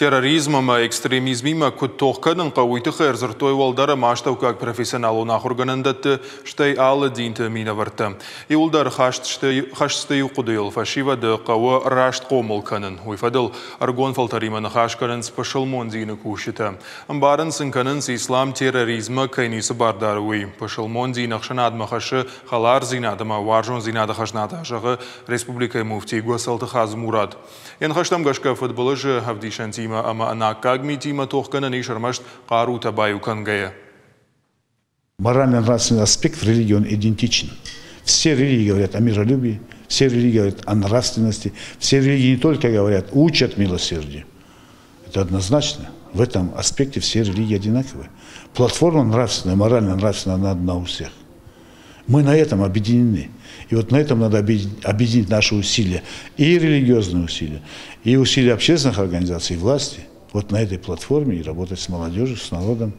Терроризмом и экстремизмом кутохканын кауйты херзертой волдары маштау как профессионал унахурганындатты штай алы динты мина варты. И улдар хашсты юқудыл фашивады қауы рашт қомылканын. Уйфадыл аргон фалтариманы хашканын спашылмон зины кушиты. Амбарын сынканын ислам терроризмы кайнисы бардары уй. Пашылмон зины адмахашы халар зинадыма варжон зинады хашнады жағы республика муфти госалты хаз мурад. Ен хаштам гашка футболы же Авдишан тима, ама она кагми тима тохкана нишармашт кару табаю кангая. Морально-нравственный аспект в религии он идентичен. Все религии говорят о миролюбии, все религии говорят о нравственности, все религии не только говорят, учат милосердию. Это однозначно. В этом аспекте все религии одинаковые. Платформа нравственная, морально-нравственная, она одна у всех. Мы на этом объединены. И вот на этом надо объединить наши усилия, и религиозные усилия, и усилия общественных организаций, и власти. Вот на этой платформе и работать с молодежью, с народом.